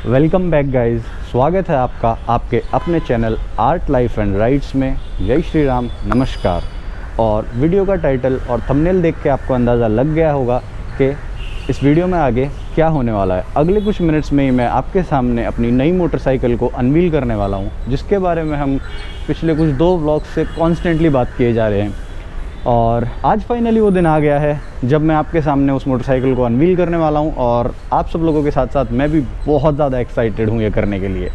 Welcome back guys, स्वागत है आपका आपके अपने channel art life and rides में। जय श्री राम, नमस्कार। और वीडियो का टाइटल और थंबनेल देख के आपको अंदाज़ा लग गया होगा कि इस वीडियो में आगे क्या होने वाला है। अगले कुछ मिनट्स में ही मैं आपके सामने अपनी नई मोटरसाइकिल को अनवील करने वाला हूँ, जिसके बारे में हम पिछले कुछ 2 व्लॉग्स से कॉन्स्टेंटली बात किए जा रहे हैं। और आज फाइनली वो दिन आ गया है जब मैं आपके सामने उस मोटरसाइकिल को अनवील करने वाला हूं, और आप सब लोगों के साथ साथ मैं भी बहुत ज़्यादा एक्साइटेड हूं ये करने के लिए।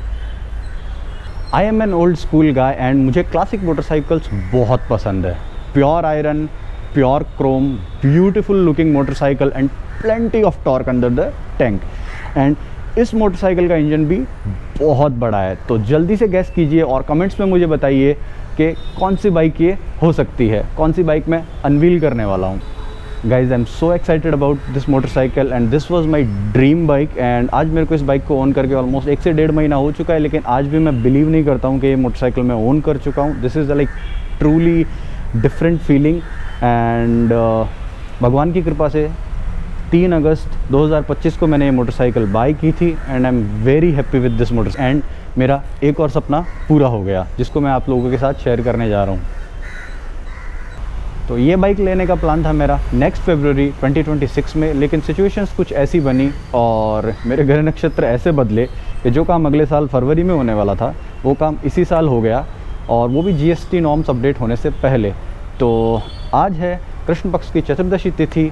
I am an old school guy and मुझे क्लासिक मोटरसाइकिल्स बहुत पसंद है। Pure iron, pure Chrome, beautiful looking motorcycle and plenty of torque under the tank. And इस मोटरसाइकिल का इंजन भी बहुत बड़ा है। तो जल्दी से गैस कीजिए और कमेंट्स में मुझे बताइए कि कौन सी बाइक ये हो सकती है, कौन सी बाइक मैं अनवील करने वाला हूँ। Guys, I am so excited about this motorcycle and this was my dream bike. And आज मेरे को इस बाइक को ओन करके ऑलमोस्ट 1 से 1.5 महीना हो चुका है, लेकिन आज भी मैं बिलीव नहीं करता हूँ कि ये मोटरसाइकिल मैं ओन कर चुका हूँ। This is like truly different feeling. And भगवान की कृपा से 3 अगस्त 2025 को मैंने ये मोटरसाइकिल बाय की थी and I am very happy with this motor. And मेरा एक और सपना पूरा हो गया, जिसको मैं आप लोगों के साथ शेयर करने जा रहा हूँ। तो ये बाइक लेने का प्लान था मेरा नेक्स्ट फरवरी 2026 में, लेकिन सिचुएशंस कुछ ऐसी बनी और मेरे ग्रह नक्षत्र ऐसे बदले कि जो काम अगले साल फरवरी में होने वाला था वो काम इसी साल हो गया, और वो भी GST नॉर्म्स अपडेट होने से पहले। तो आज है कृष्ण पक्ष की चतुर्दशी तिथि,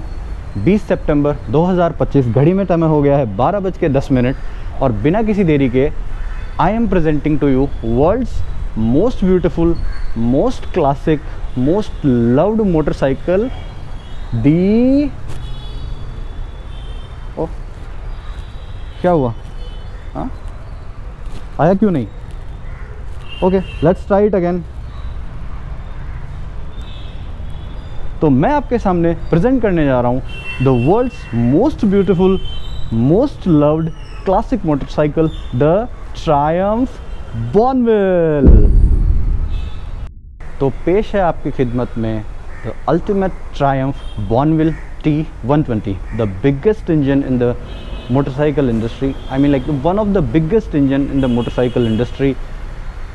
20 सितंबर 2025। घड़ी में समय हो गया है 12:10, और बिना किसी देरी के I am presenting to you world's most beautiful, most classic, most loved motorcycle, the ओ क्या हुआ? हाँ, आया क्यों नहीं? Okay, let's try it again. तो मैं आपके सामने प्रेजेंट करने जा रहा हूँ the world's most beautiful, most loved classic motorcycle, the Triumph Bonneville. तो पेश है आपकी खिदमत में the ultimate Triumph Bonneville T120, the biggest engine in the motorcycle industry. I mean like one of the biggest engine in the motorcycle industry,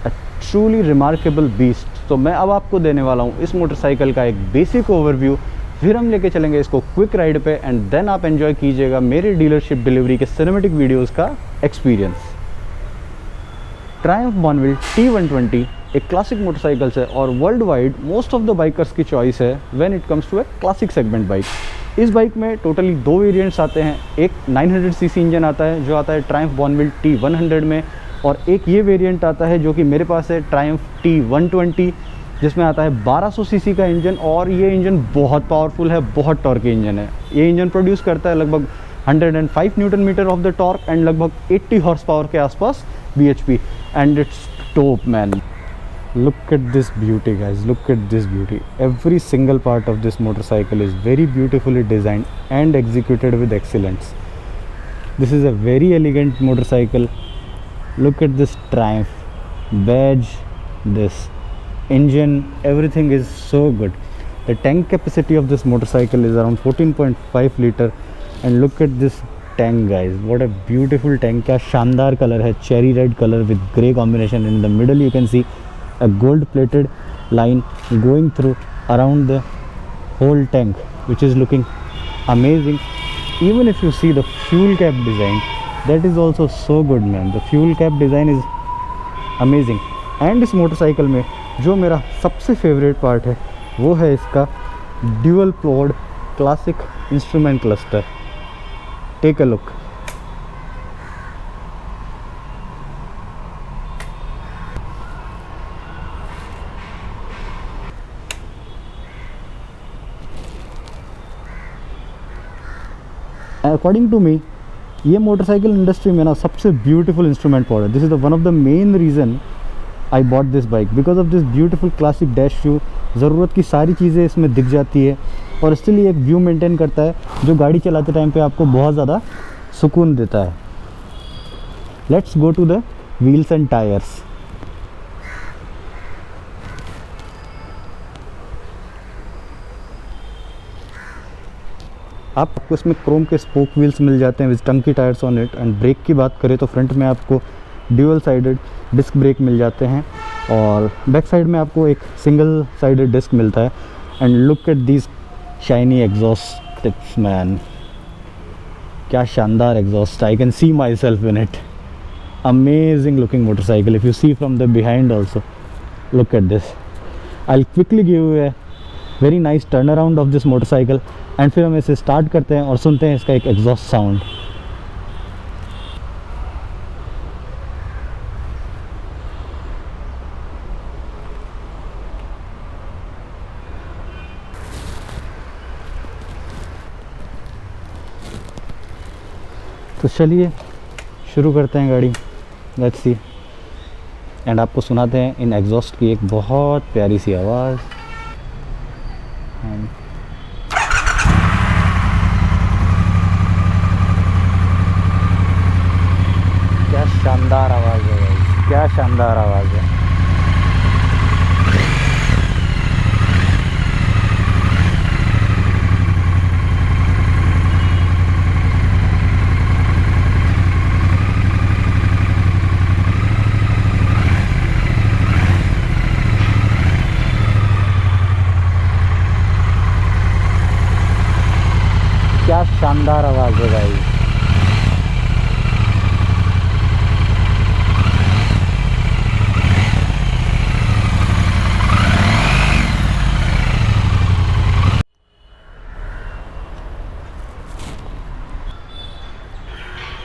a truly remarkable beast. तो मैं अब आपको देने वाला हूँ इस मोटरसाइकिल का एक बेसिक ओवरव्यू, फिर हम लेके चलेंगे इसको क्विक राइड पे, एंड देन आप एंजॉय कीजिएगा मेरे डीलरशिप डिलीवरी के सिनेमेटिक वीडियोस का एक्सपीरियंस। ट्रायम्फ बॉर्नविल T120 एक क्लासिक मोटरसाइकिल्स है और world wide most of the bikers की चॉइस है when it comes to a classic segment bike. इस बाइक में टोटली 2 वेरिएंट्स आते हैं। एक 900 सीसी इंजन आता है जो आता है ट्रायम्फ बॉर्नविल T100 में, और एक ये वेरिएंट आता है जो कि मेरे पास है ट्रायम्फ T120, जिसमें आता है 1200 सीसी का इंजन। और ये इंजन बहुत पावरफुल है, बहुत टॉर्क इंजन है। ये इंजन प्रोड्यूस करता है लगभग 105 newton meter of the torque and लगभग 80 हॉर्स पावर के आसपास bhp, and it's top man. Look at this beauty guys, look at this beauty. Every single part of this motorcycle is very beautifully designed and executed with excellence. This is a very elegant motorcycle. Look at this Triumph badge, this engine, everything is so good. The tank capacity of this motorcycle is around 14.5 liter, and look at this tank guys, what a beautiful tank. क्या शानदार colour है, cherry red colour with grey combination. In the middle you can see a gold plated line going through around the whole tank, which is looking amazing. Even if you see the fuel cap design, that is also so good man. The fuel cap design is amazing. And इस motorcycle में जो मेरा सबसे favourite part है वो है इसका dual port classic instrument cluster. Take a look. According to me ये मोटरसाइकिल इंडस्ट्री में ना सबसे ब्यूटीफुल इंस्ट्रूमेंट पॉड है। This is the one of the main reason I bought this bike, because of this beautiful classic dash view. ज़रूरत की सारी चीज़ें इसमें दिख जाती है, और स्टिल ये एक व्यू मेंटेन करता है जो गाड़ी चलाते टाइम पे आपको बहुत ज़्यादा सुकून देता है। Let's go to the wheels and tyres. आपको इसमें क्रोम के स्पोक व्हील्स मिल जाते हैं विद टंकी tyres on it. And brake की बात करें तो फ्रंट में आपको ड्यूअल साइडेड डिस्क ब्रेक मिल जाते हैं और बैक साइड में आपको एक सिंगल साइडेड डिस्क मिलता है। And look at this shiny exhaust tips man, क्या शानदार exhaust, I can see myself in it. Amazing looking motorcycle, if you see from the behind also, look at this. I will quickly give you a very nice turn around of this motorcycle and फिर हम इसे start करते हैं और सुनते हैं इसका एक एग्जॉस्ट साउंड। तो चलिए शुरू करते हैं गाड़ी, लेट्स सी। एंड आपको सुनाते हैं इन एग्जॉस्ट की एक बहुत प्यारी सी आवाज़। क्या शानदार आवाज़ है भाई, क्या शानदार आवाज़ है। क्या शानदार आवाज़ है भाई।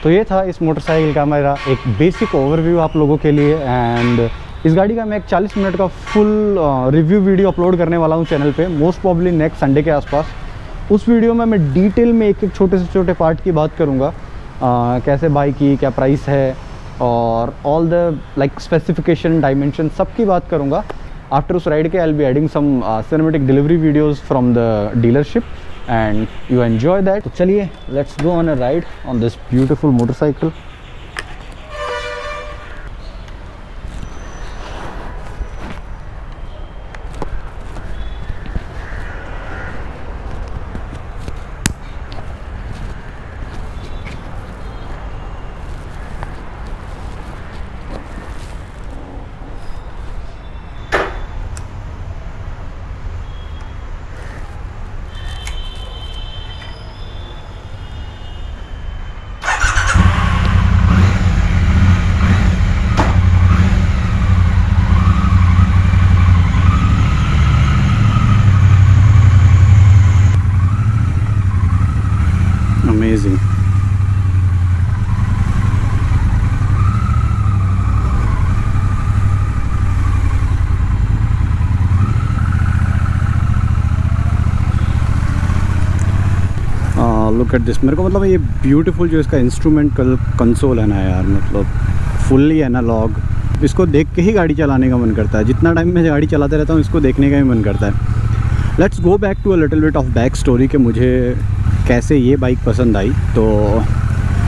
तो ये था इस मोटरसाइकिल का मेरा एक बेसिक ओवरव्यू आप लोगों के लिए। एंड इस गाड़ी का मैं एक 40 मिनट का फुल रिव्यू वीडियो अपलोड करने वाला हूँ चैनल पे, मोस्ट प्रॉब्ली नेक्स्ट संडे के आसपास। उस वीडियो में मैं डिटेल में एक एक छोटे से छोटे पार्ट की बात करूँगा, कैसे बाइक की क्या प्राइस है और all the like specification dimension सब की बात करूँगा। आफ्टर उस राइड के I will be adding some cinematic delivery videos from the dealership and you enjoy that। तो चलिए let's go on a ride on this beautiful motorcycle। Amazing। Look at this, मेरे को मतलब ये ब्यूटीफुल जो इसका इंस्ट्रूमेंट कंसोल है ना यार, मतलब फुल्ली एनालॉग, इसको देख के ही गाड़ी चलाने का मन करता है। जितना टाइम मैं गाड़ी चलाते रहता हूँ इसको देखने का ही मन करता है। Let's go back to a little bit of backstory कि मुझे कैसे ये बाइक पसंद आई। तो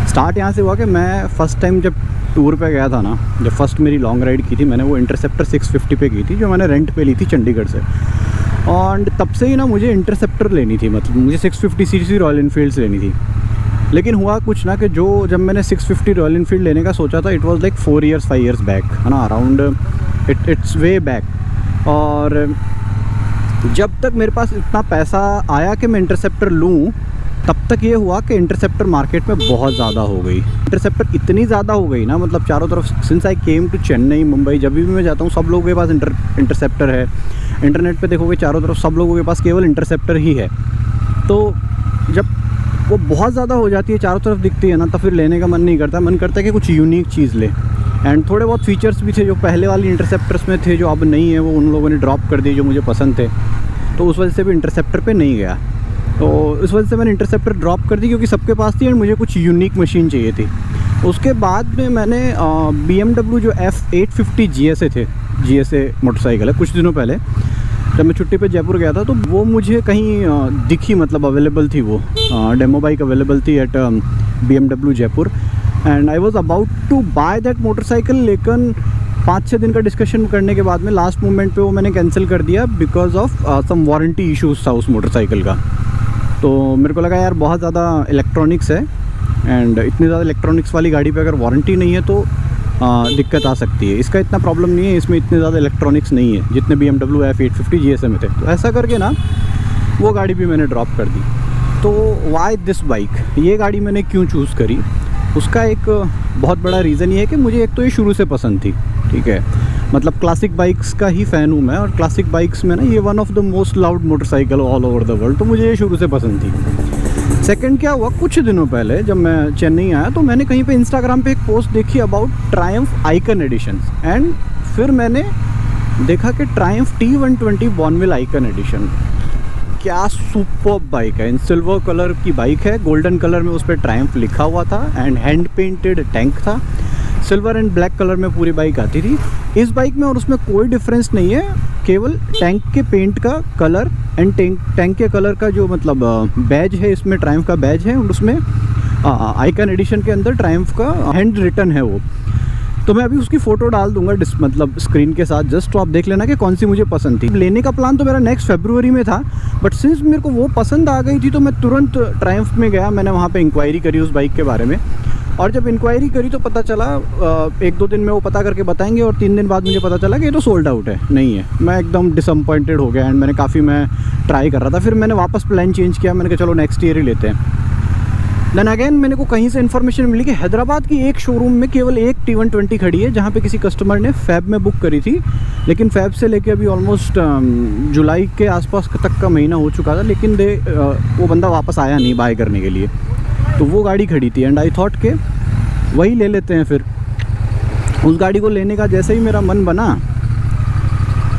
स्टार्ट यहाँ से हुआ कि मैं फ़र्स्ट टाइम जब टूर पे गया था ना, जब फर्स्ट मेरी लॉन्ग राइड की थी मैंने, वो इंटरसेप्टर 650 पे की थी जो मैंने रेंट पे ली थी चंडीगढ़ से। और तब से ही ना मुझे इंटरसेप्टर लेनी थी, मतलब मुझे 650 सीसी रॉयल इनफील्ड्स लेनी थी। लेकिन हुआ कुछ ना कि जो जब मैंने 650 रॉयल इनफील्ड लेने का सोचा था, it was like 4 years 5 years back, है ना, अराउंड इट्स वे बैक। और जब तक मेरे पास इतना पैसा आया कि मैं इंटरसेप्टर लूँ, तब तक ये हुआ कि इंटरसेप्टर मार्केट में बहुत ज़्यादा हो गई। इंटरसेप्टर इतनी ज़्यादा हो गई ना, मतलब चारों तरफ, since I came to Chennai Mumbai, जब भी मैं जाता हूँ सब लोगों के पास इंटरसेप्टर है। इंटरनेट पे देखोगे चारों तरफ सब लोगों के पास केवल इंटरसेप्टर ही है। तो जब वो बहुत ज़्यादा हो जाती है, चारों तरफ दिखती है ना, तो फिर लेने का मन नहीं करता। मन करता है कि कुछ यूनिक चीज़ ले। एंड थोड़े बहुत फीचर्स भी थे जो पहले वाली इंटरसेप्टर्स में थे, जो अब नहीं है, वो उन लोगों ने ड्रॉप कर दिए जो मुझे पसंद थे। तो उस वजह से भी इंटरसेप्टर पे नहीं गया। तो इस वजह से मैंने इंटरसेप्टर ड्रॉप कर दी, क्योंकि सबके पास थी एंड मुझे कुछ यूनिक मशीन चाहिए थी। उसके बाद में मैंने BMW जो F850 GSA मोटरसाइकिल है, कुछ दिनों पहले जब मैं छुट्टी पे जयपुर गया था, तो वो मुझे कहीं दिखी, मतलब अवेलेबल थी, वो डेमो बाइक अवेलेबल थी at BMW Jaipur. And I was about to buy that motorcycle, लेकिन 5-6 दिन का डिस्कशन करने के बाद में लास्ट मोमेंट पे वो मैंने कैंसिल कर दिया because of some warranty issues था उस मोटरसाइकिल का। तो मेरे को लगा यार बहुत ज़्यादा इलेक्ट्रॉनिक्स है, एंड इतनी ज़्यादा इलेक्ट्रॉनिक्स वाली गाड़ी पे अगर वारंटी नहीं है तो दिक्कत आ सकती है। इसका इतना प्रॉब्लम नहीं है, इसमें इतने ज़्यादा इलेक्ट्रॉनिक्स नहीं है जितने BMW F850 GSM में थे। तो ऐसा करके ना वो गाड़ी भी मैंने ड्रॉप कर दी। तो वाई दिस बाइक, ये गाड़ी मैंने क्यों चूज़ करी, उसका एक बहुत बड़ा रीज़न ये है कि मुझे एक तो ये शुरू से पसंद थी, ठीक है। मतलब क्लासिक बाइक्स का ही फ़ैन हूँ मैं, और क्लासिक बाइक्स में ना ये one of the most loud motorcycle all over the world, तो मुझे ये शुरू से पसंद थी। सेकंड क्या हुआ, कुछ दिनों पहले जब मैं चेन्नई आया तो मैंने कहीं पे इंस्टाग्राम पे एक पोस्ट देखी about Triumph icon editions, and फिर मैंने देखा कि Triumph T120 Bonneville icon edition, क्या सुपर्ब बाइक है। इन सिल्वर कलर की बाइक है, गोल्डन कलर में उस पर ट्रायम्फ लिखा हुआ था, एंड हैंड पेंटेड टैंक था। सिल्वर एंड ब्लैक कलर में पूरी बाइक आती थी इस बाइक में, और उसमें कोई डिफरेंस नहीं है, केवल टैंक के पेंट का कलर एंड टैंक के कलर का जो मतलब बैज है, इसमें ट्रायम्फ का बैज है, और उसमें आइकन एडिशन के अंदर ट्रायम्फ का हैंड रिटन है वो। तो मैं अभी उसकी फ़ोटो डाल दूंगा मतलब स्क्रीन के साथ, जस्ट तो आप देख लेना कि कौन सी मुझे पसंद थी। लेने का प्लान तो मेरा नेक्स्ट फरवरी में था, बट सिंस मेरे को वो पसंद आ गई थी तो मैं तुरंत ट्रायम्फ में गया। मैंने वहाँ पे इंक्वायरी करी उस बाइक के बारे में, और जब इंक्वायरी करी तो पता चला 1-2 दिन में वो पता करके बताएंगे, और 3 दिन बाद मुझे पता चला कि ये तो सोल्ड आउट है, नहीं है। मैं एकदम डिसअपॉइंटेड हो गया, एंड मैंने काफ़ी ट्राई कर रहा था। फिर मैंने वापस प्लान चेंज किया, मैंने कहा चलो नेक्स्ट ईयर ही लेते हैं। देन अगेन मेरे को कहीं से इन्फॉर्मेशन मिली कि हैदराबाद की एक शोरूम में केवल एक T120 खड़ी है, जहाँ पे किसी कस्टमर ने फैब में बुक करी थी, लेकिन फैब से लेके अभी ऑलमोस्ट जुलाई के आसपास तक का महीना हो चुका था, लेकिन वो बंदा वापस आया नहीं बाय करने के लिए। तो वो गाड़ी खड़ी थी, एंड आई थॉट के वही ले लेते हैं। फिर उस गाड़ी को लेने का जैसे ही मेरा मन बना,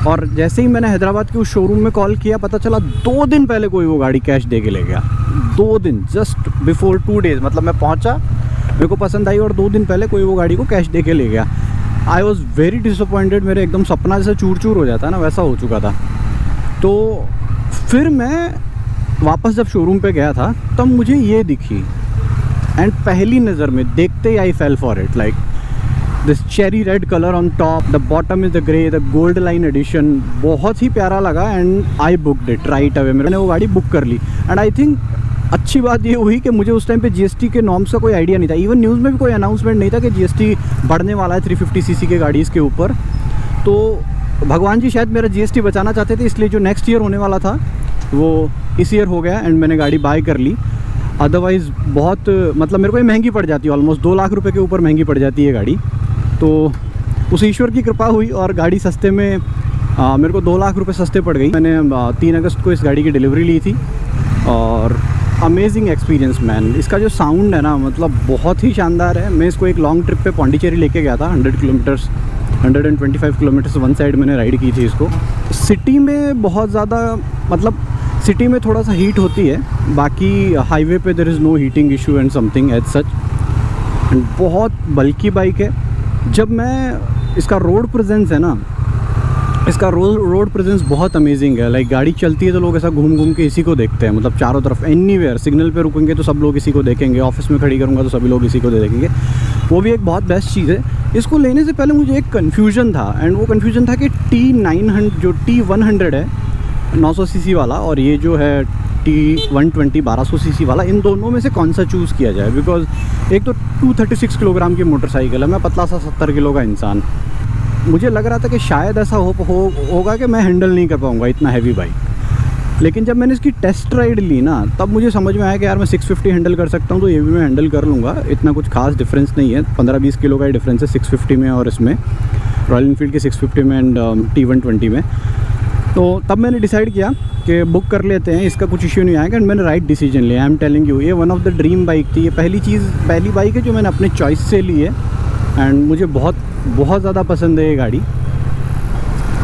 और जैसे ही मैंने हैदराबाद के उस शोरूम में कॉल किया, पता चला 2 दिन पहले कोई वो गाड़ी कैश दे के ले गया। 2 दिन, जस्ट बिफोर 2 डेज़, मतलब मैं पहुंचा, मेरे को पसंद आई, और 2 दिन पहले कोई वो गाड़ी को कैश दे के ले गया। आई वॉज़ वेरी डिसअपॉइंटेड, मेरे एकदम सपना जैसे चूर चूर हो जाता है ना, वैसा हो चुका था। तो फिर मैं वापस जब शोरूम पे गया था तब मुझे ये दिखी, एंड पहली नज़र में देखते ही I fell for it, like this cherry red colour on top, the bottom is the grey, the gold line edition, बहुत ही प्यारा लगा, and I booked it right away. मैंने वो गाड़ी बुक कर ली, एंड आई थिंक अच्छी बात ये हुई कि मुझे उस टाइम पे GST के नॉर्म्स का कोई आइडिया नहीं था। इवन न्यूज़ में भी कोई अनाउंसमेंट नहीं था कि GST बढ़ने वाला है 350 cc के गाड़ीज़ के ऊपर। तो भगवान जी शायद मेरा GST बचाना चाहते थे, इसलिए जो नेक्स्ट ईयर होने वाला था वो इस ईयर हो गया, एंड मैंने गाड़ी बाय कर ली। अदरवाइज़ बहुत मतलब मेरे को ये महंगी पड़ जाती है, ऑलमोस्ट 2 लाख रुपए के ऊपर महंगी पड़ जाती है गाड़ी। तो उस ईश्वर की कृपा हुई और गाड़ी सस्ते में मेरे को 2 लाख रुपए सस्ते पड़ गई। मैंने 3 अगस्त को इस गाड़ी की डिलीवरी ली थी, और अमेजिंग एक्सपीरियंस मैन। इसका जो साउंड है ना, मतलब बहुत ही शानदार है। मैं इसको एक लॉन्ग ट्रिप पे पौंडीचेरी लेके गया था, 100 किलोमीटर्स 125 किलोमीटर्स वन साइड मैंने राइड की थी इसको। सिटी में बहुत ज़्यादा, मतलब सिटी में थोड़ा सा हीट होती है, बाकी हाईवे पे there is no heating issue and something as such. बहुत बल्की बाइक है। जब मैं इसका रोड प्रेजेंस है ना, इसका रोड प्रेजेंस बहुत अमेजिंग है। लाइक गाड़ी चलती है तो लोग ऐसा घूम घूम के इसी को देखते हैं, मतलब चारों तरफ एनीवेयर। सिग्नल पे रुकेंगे तो सब लोग इसी को देखेंगे, ऑफिस में खड़ी करूँगा तो सभी लोग इसी को देखेंगे। वो भी एक बहुत बेस्ट चीज़ है। इसको लेने से पहले मुझे एक कन्फ्यूजन था, एंड वो कन्फ्यूजन था कि T900 जो T100 है 900 सीसी वाला, और ये जो है T120 1200 सीसी वाला, इन दोनों में से कौन सा चूज़ किया जाए। बिकॉज एक तो 236 किलोग्राम की मोटरसाइकिल है, मैं पतला सा 70 किलो का इंसान। मुझे लग रहा था कि शायद ऐसा होगा कि मैं हैंडल नहीं कर पाऊँगा इतना हैवी बाइक। लेकिन जब मैंने इसकी टेस्ट राइड ली ना, तब मुझे समझ में आया कि यार मैं 650 हैंडल कर सकता हूँ, तो ये भी मैं हैंडल कर लूँगा। इतना कुछ खास डिफरेंस नहीं है, 15-20 किलो का ही डिफरेंस है 650 में और इसमें, रॉयल इनफील्ड के 650 में एंड T120 में। तो तब मैंने डिसाइड किया कि बुक कर लेते हैं, इसका कुछ इश्यू नहीं आएगा, एंड मैंने राइट डिसीजन लिया। आई एम टेलिंग यू, ये one of the dream bike थी। ये पहली बाइक है जो मैंने अपने चॉइस से ली है, एंड मुझे बहुत ज़्यादा पसंद है ये गाड़ी।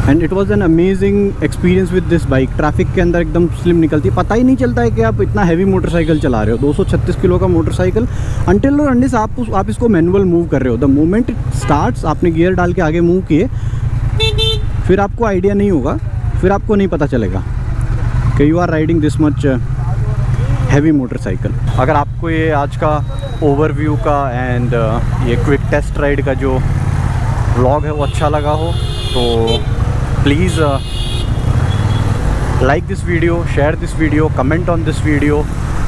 And it was an amazing experience with this bike. Traffic के अंदर एकदम स्लिम निकलती है, पता ही नहीं चलता है कि आप इतना हैवी मोटरसाइकिल चला रहे हो। 236 किलो का मोटरसाइकिल, अनटिल और अनलेस आप इसको मैनुअल मूव कर रहे हो। द मोमेंट इट स्टार्ट्स, आपने गियर डाल के आगे मूव किए, फिर आपको आइडिया नहीं होगा, फिर आपको नहीं पता चलेगा कि you are riding this much heavy motorcycle. अगर आपको ये आज का ओवरव्यू का एंड ये क्विक टेस्ट राइड का जो व्लॉग है वो अच्छा लगा हो, तो please like this video, share this video, comment on this video.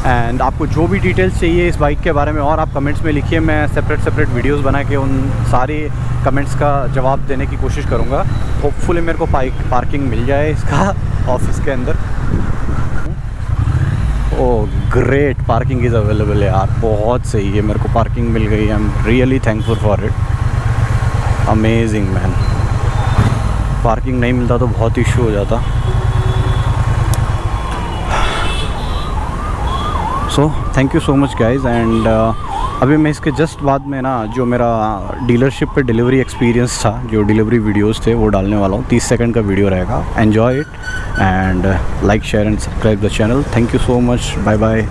And आपको जो भी डिटेल्स चाहिए इस बाइक के बारे में और आप कमेंट्स में लिखिए, मैं सेपरेट वीडियोस बना के उन सारे कमेंट्स का जवाब देने की कोशिश करूँगा। होपफुली मेरे को पार्किंग मिल जाए इसका ऑफिस के अंदर। Oh great, parking is available यार, बहुत सही है, मेरे को पार्किंग मिल गई। I am really thankful for it, amazing man. Parking नहीं मिलता तो बहुत इशू हो जाता। So thank you so much guys. And अभी मैं इसके जस्ट बाद में ना जो मेरा डीलरशिप पे डिलीवरी एक्सपीरियंस था, जो डिलीवरी वीडियोस थे वो डालने वाला हूँ। 30 सेकंड का वीडियो रहेगा। Enjoy it and like share and subscribe the channel. Thank you so much, bye bye.